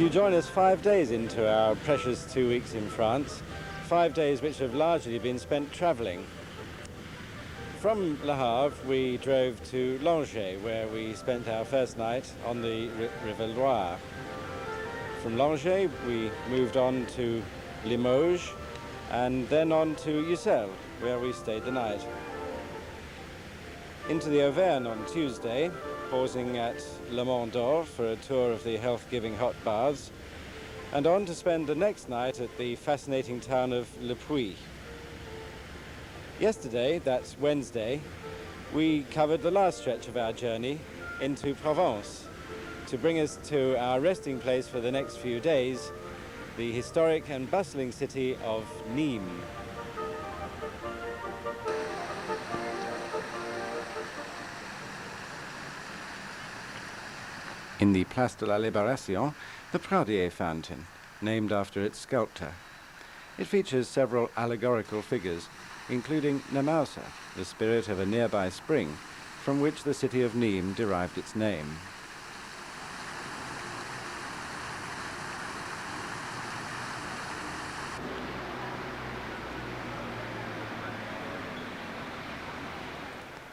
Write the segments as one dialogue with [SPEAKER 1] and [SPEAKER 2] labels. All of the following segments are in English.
[SPEAKER 1] You join us 5 days into our precious 2 weeks in France, 5 days which have largely been spent travelling. From Le Havre, we drove to Langeais, where we spent our first night on the River Loire. From Langeais, we moved on to Limoges, and then on to Ussel, where we stayed the night. Into the Auvergne on Tuesday, pausing at Le Mont d'Or for a tour of the health-giving hot baths, and on to spend the next night at the fascinating town of Le Puy. Yesterday, that's Wednesday, we covered the last stretch of our journey into Provence to bring us to our resting place for the next few days, the historic and bustling city of Nîmes. In the Place de la Libération, the Pradier fountain, named after its sculptor. It features several allegorical figures, including Nemausa, the spirit of a nearby spring, from which the city of Nîmes derived its name.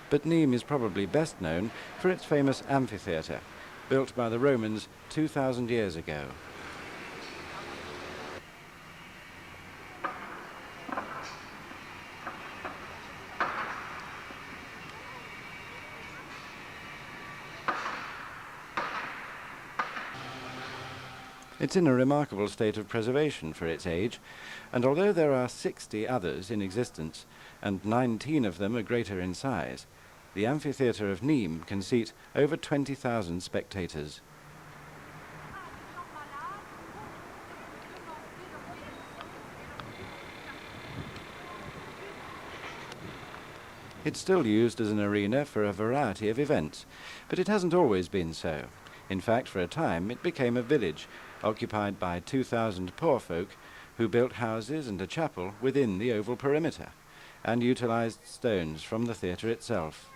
[SPEAKER 1] But Nîmes is probably best known for its famous amphitheatre, built by the Romans 2,000 years ago. It's in a remarkable state of preservation for its age, and although there are 60 others in existence, and 19 of them are greater in size, the amphitheatre of Nîmes can seat over 20,000 spectators. It's still used as an arena for a variety of events, but it hasn't always been so. In fact, for a time, it became a village, occupied by 2,000 poor folk who built houses and a chapel within the oval perimeter, and utilized stones from the theatre itself.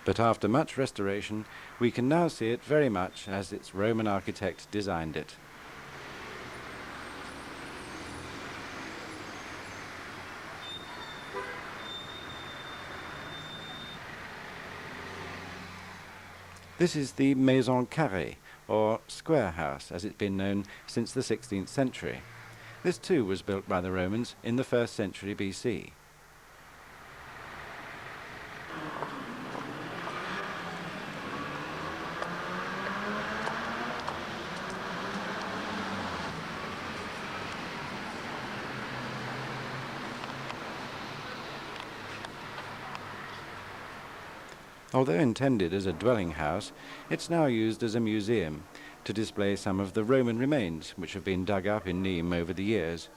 [SPEAKER 1] But after much restoration, we can now see it very much as its Roman architect designed it. This is the Maison Carrée, or square house, as it's been known since the 16th century. This too was built by the Romans in the 1st century BC. Although intended as a dwelling house, it's now used as a museum to display some of the Roman remains which have been dug up in Nîmes over the years.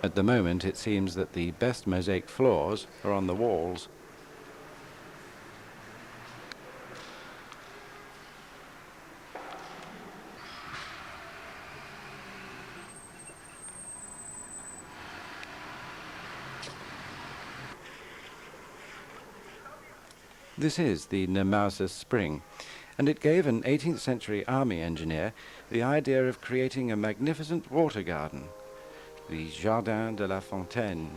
[SPEAKER 1] At the moment, it seems that the best mosaic floors are on the walls. This is the Nemausus Spring, and it gave an 18th century army engineer the idea of creating a magnificent water garden, the Jardin de la Fontaine.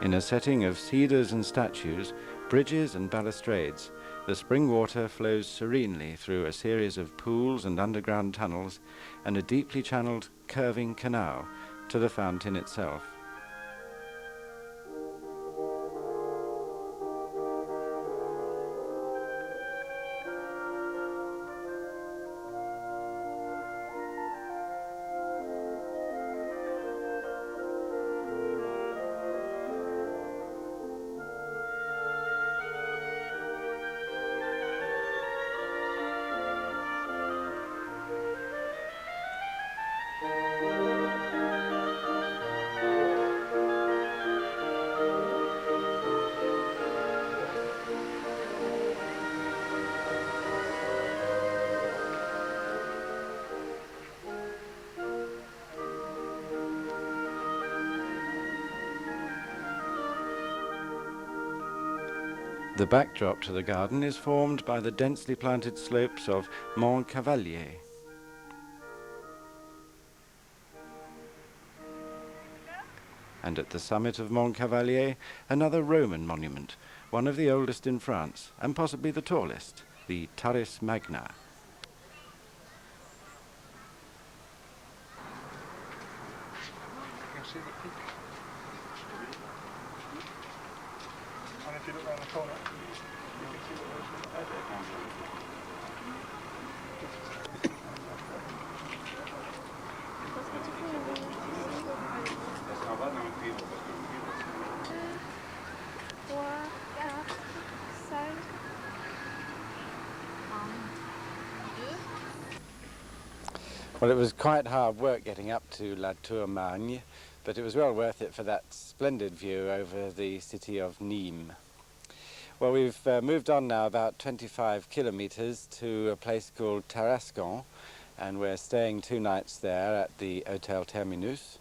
[SPEAKER 1] In a setting of cedars and statues, bridges and balustrades, the spring water flows serenely through a series of pools and underground tunnels and a deeply channeled, curving canal to the fountain itself. The backdrop to the garden is formed by the densely planted slopes of Mont Cavalier. And at the summit of Mont Cavalier, another Roman monument, one of the oldest in France, and possibly the tallest, the Turris Magna.
[SPEAKER 2] You can see the peak. And if you look around the corner, you can see what
[SPEAKER 1] Well, it was quite hard work getting up to La Tour-Magne, but it was well worth it for that splendid view over the city of Nîmes. Well, we've moved on now about 25 kilometers to a place called Tarascon, and we're staying 2 nights there at the Hotel Terminus.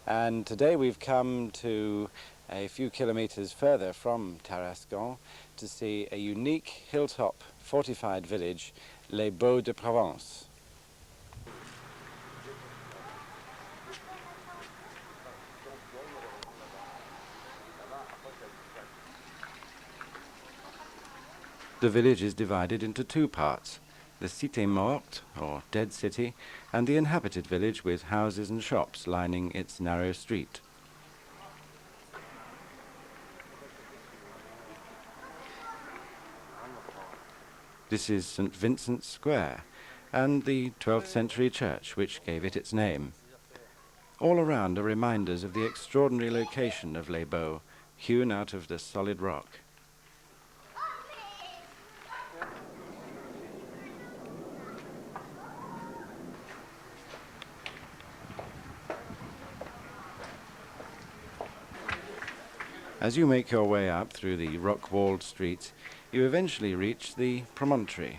[SPEAKER 1] And today we've come to a few kilometers further from Tarascon to see a unique hilltop fortified village, Les Baux de Provence. The village is divided into 2 parts, the Cité Morte, or Dead City, and the inhabited village with houses and shops lining its narrow street. This is St. Vincent's Square, and the 12th century church which gave it its name. All around are reminders of the extraordinary location of Les Baux, hewn out of the solid rock. As you make your way up through the rock-walled streets, you eventually reach the promontory,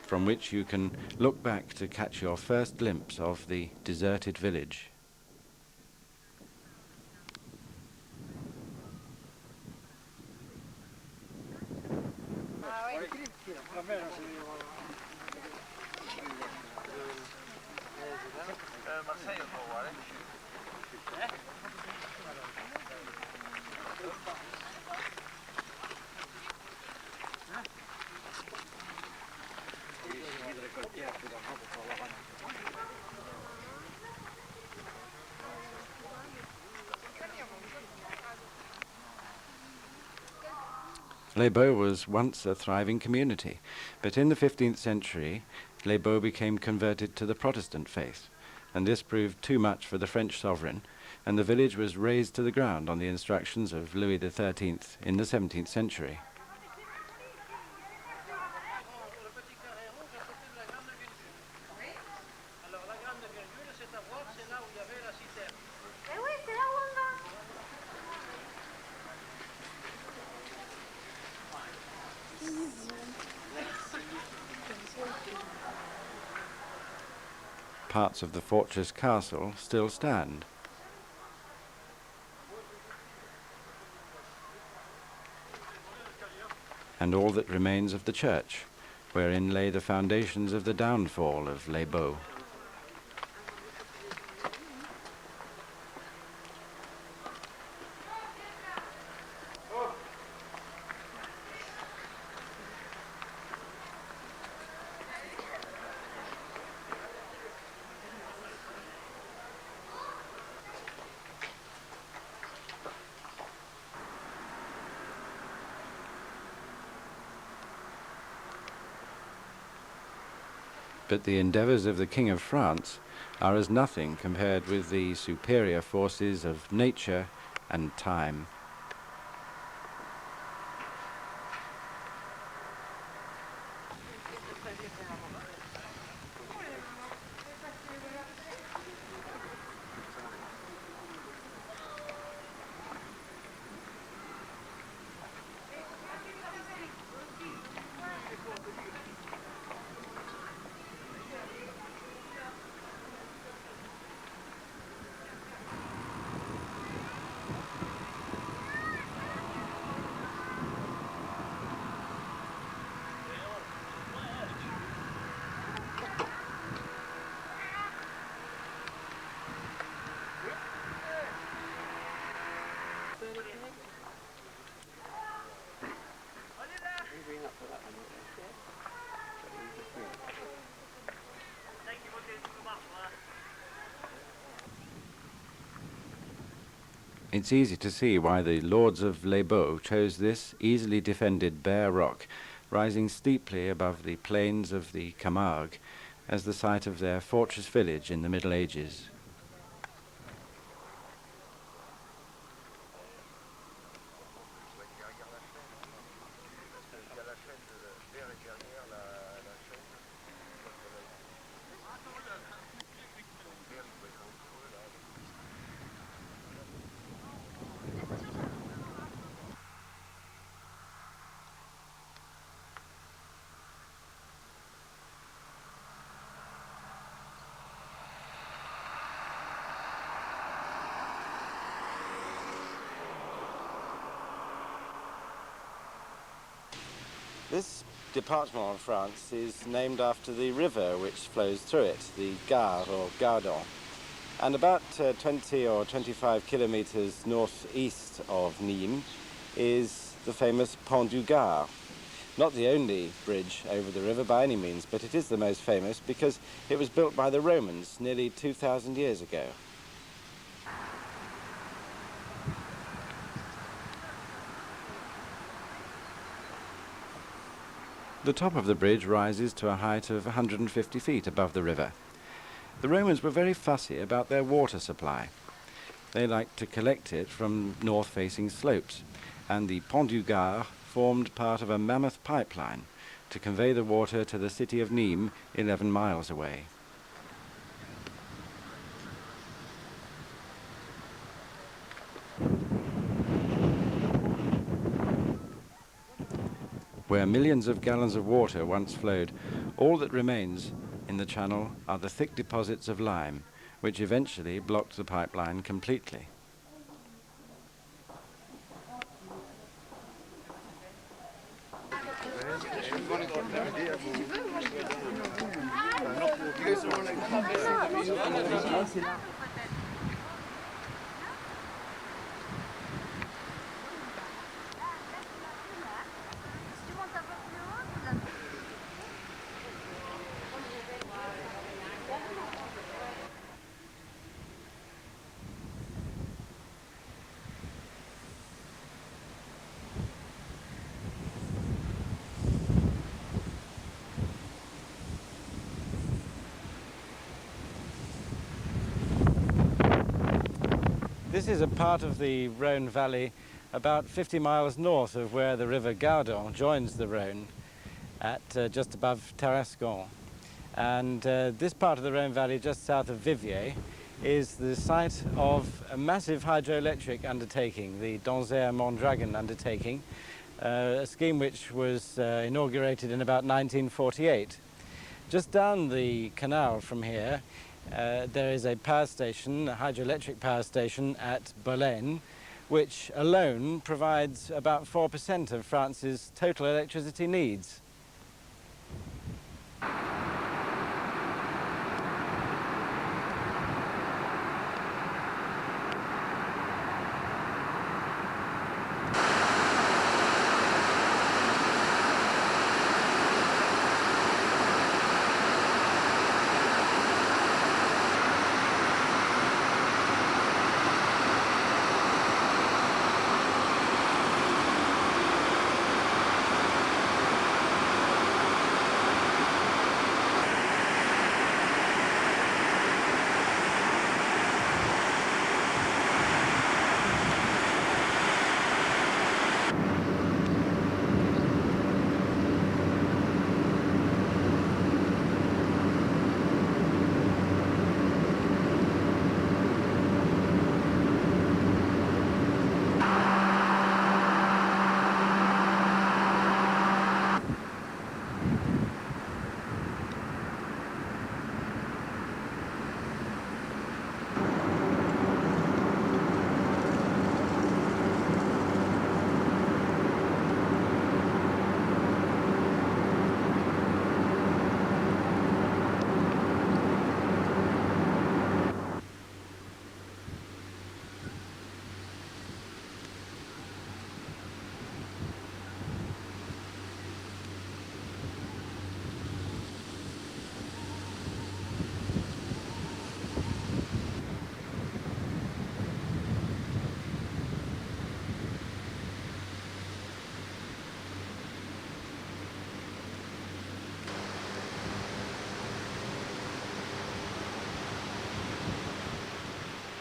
[SPEAKER 1] from which you can look back to catch your first glimpse of the deserted village. Les Baux was once a thriving community, but in the 15th century, Les Baux became converted to the Protestant faith, and this proved too much for the French sovereign, and the village was razed to the ground on the instructions of Louis XIII in the 17th century. parts of the fortress castle still stand. And all that remains of the church, wherein lay the foundations of the downfall of Les Baux. But the endeavours of the King of France are as nothing compared with the superior forces of nature and time. It's easy to see why the lords of Les Baux chose this easily defended bare rock, rising steeply above the plains of the Camargue, as the site of their fortress village in the Middle Ages. This department of France is named after the river which flows through it, the Gare or Gardon. And about 20 or 25 kilometers northeast of Nîmes is the famous Pont du Gard. Not the only bridge over the river by any means, but it is the most famous because it was built by the Romans nearly 2,000 years ago. The top of the bridge rises to a height of 150 feet above the river. The Romans were very fussy about their water supply. They liked to collect it from north-facing slopes, and the Pont du Gard formed part of a mammoth pipeline to convey the water to the city of Nîmes, 11 miles away. Where millions of gallons of water once flowed, all that remains in the channel are the thick deposits of lime, which eventually blocked the pipeline completely. This is a part of the Rhône Valley about 50 miles north of where the river Gardon joins the Rhône at just above Tarascon. And this part of the Rhône Valley just south of Viviers is the site of a massive hydroelectric undertaking, the Danzère-Mondragon undertaking, a scheme which was inaugurated in about 1948. Just down the canal from here There is a power station, a hydroelectric power station at Bolène, which alone provides about 4% of France's total electricity needs.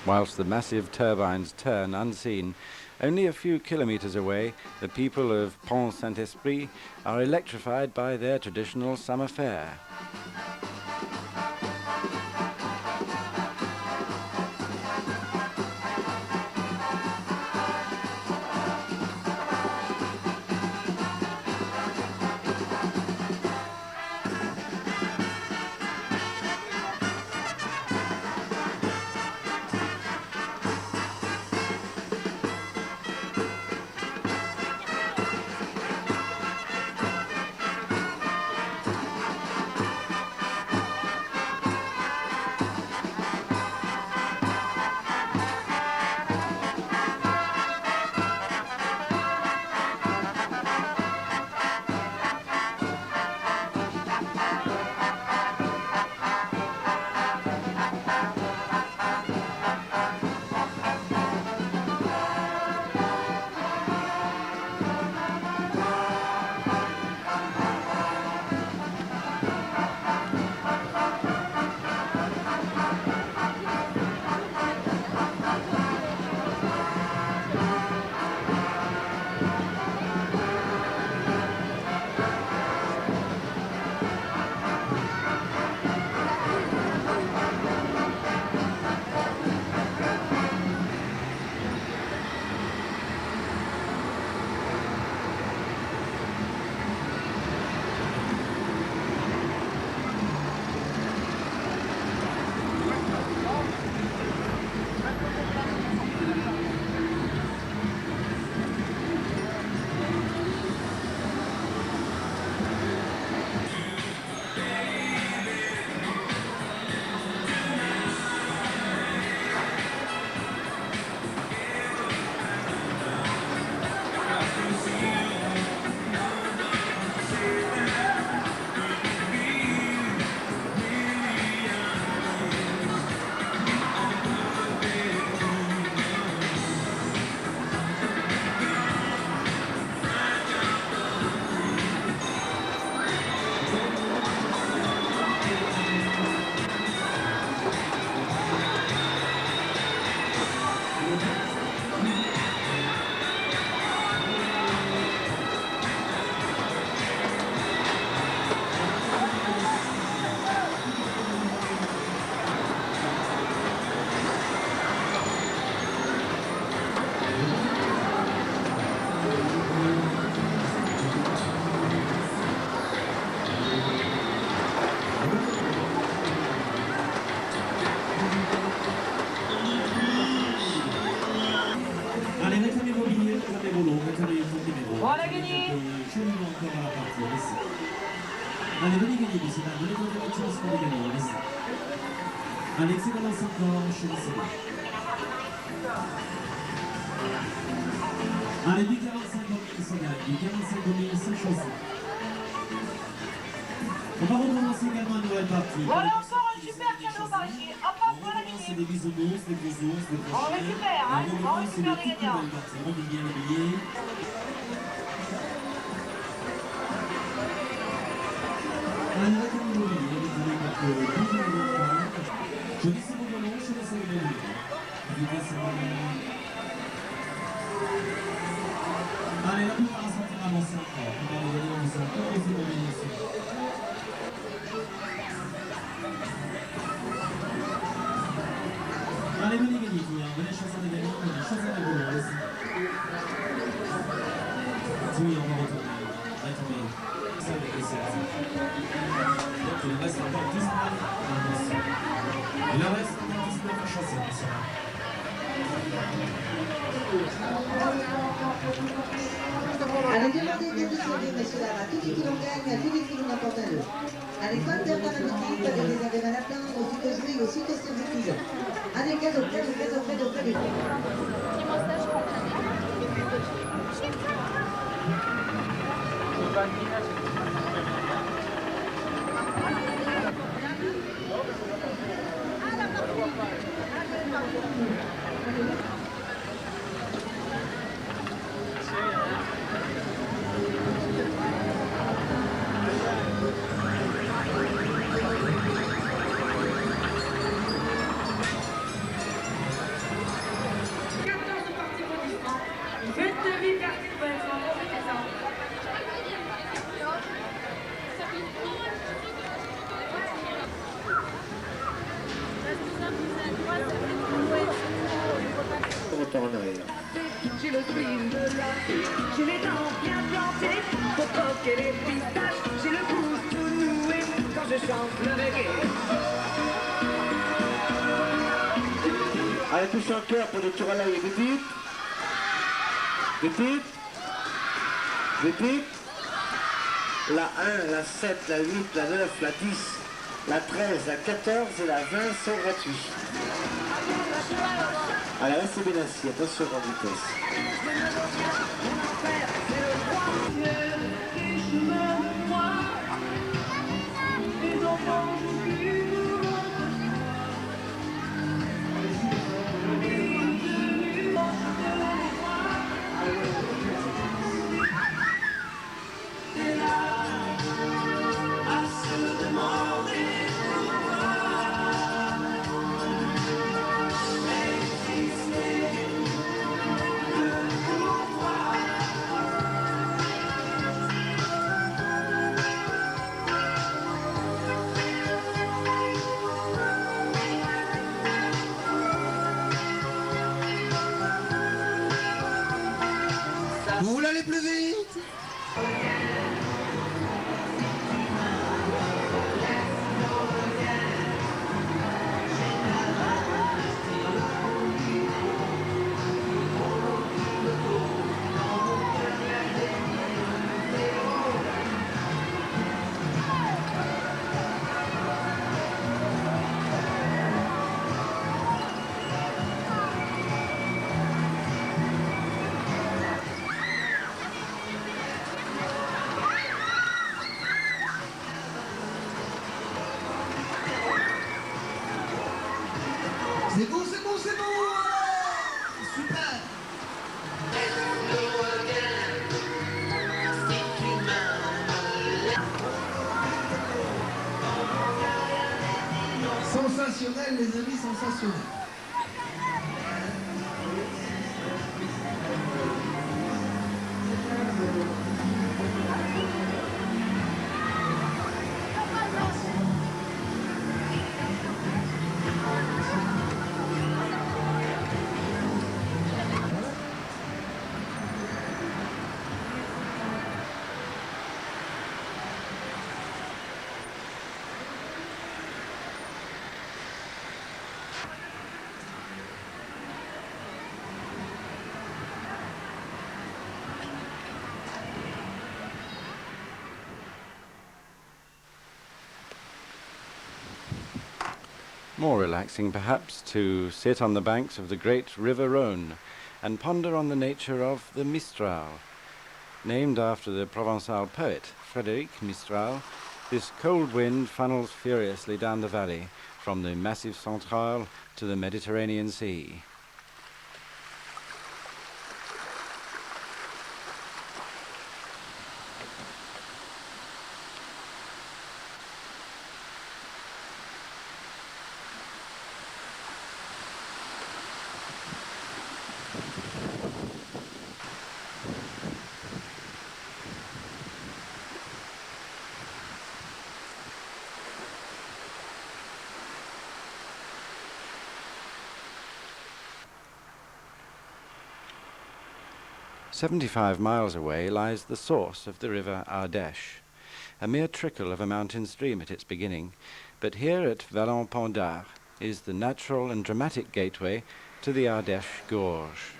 [SPEAKER 1] Whilst the massive turbines turn unseen, only a few kilometres away, the people of Pont Saint-Esprit are electrified by their traditional summer fair.
[SPEAKER 3] Allez, venez gagner, messieurs, dames. Venez donner votre chance pour les gagner. Allez-y. Allez, c'est commence encore. Choisissez. Allez, du 45 000, c'est gagne. Du 45 000, c'est choisi. On va recommencer également une nouvelle partie.
[SPEAKER 4] Voilà encore un super cadeau par ici. Hop, hop, voilà les
[SPEAKER 3] C'est
[SPEAKER 4] billets.
[SPEAKER 3] des bisounours, des gros ours, des
[SPEAKER 4] On
[SPEAKER 3] crochets.
[SPEAKER 4] récupère, hein, on récupère les gagnants.
[SPEAKER 3] On dit bien les billets. Allez, avec un nouveau billet, vous avez votre billet de pointe. Choisissez vos ballons, choisissez vos ballons. Vitesse et ballons. Allez, la préparation pour avancer encore. On va revenir en faisant encore des billets ici. Allez, venez gagner, venez choisir des gagnants, venez choisir des ballons, allez-y. Oui, on va retourner. Retourner. Ça va être ça. Donc, il reste encore 19 à avancer. Il en reste encore 19 à choisir, monsieur.
[SPEAKER 5] Allez, demandez d'être servi, messieurs, dames, à tout qui l'on gagne, à tous les qui l'on apporte à eux. Allez, pas de perte à la boutique, pas de réserver à la plainte, aussi que jouer, aussi que servir. Allez, cadeau, cadeau, cadeau, cadeau, cadeau.
[SPEAKER 3] Retour en arrière.
[SPEAKER 6] J'ai le swing de la vie, j'ai les dents bien plantées pour croquer les pistaches, j'ai le pouce tout noué quand je chante le reggae.
[SPEAKER 7] Allez, tous en cœur pour le tour à l'œil. Des titres. Des titres. Des titres. La 1, la 7, la 8, la 9, la 10, la 13, la 14 et la 20 sont gratuits. Allez, restez bien assis, attention en vitesse.
[SPEAKER 3] Vous voulez aller plus vite? C'est bon, c'est bon, c'est bon! Super! Sensationnel, les amis, sensationnel.
[SPEAKER 1] More relaxing, perhaps, to sit on the banks of the great River Rhône and ponder on the nature of the Mistral. Named after the Provence Aug poet, Frédéric Mistral, this cold wind funnels furiously down the valley from the Massif Central to the Mediterranean Sea. "75 miles away lies the source of the river Ardèche, a mere trickle of a mountain stream at its beginning, but here at Vallon-Pont d'Arc is the natural and dramatic gateway to the Ardèche Gorge.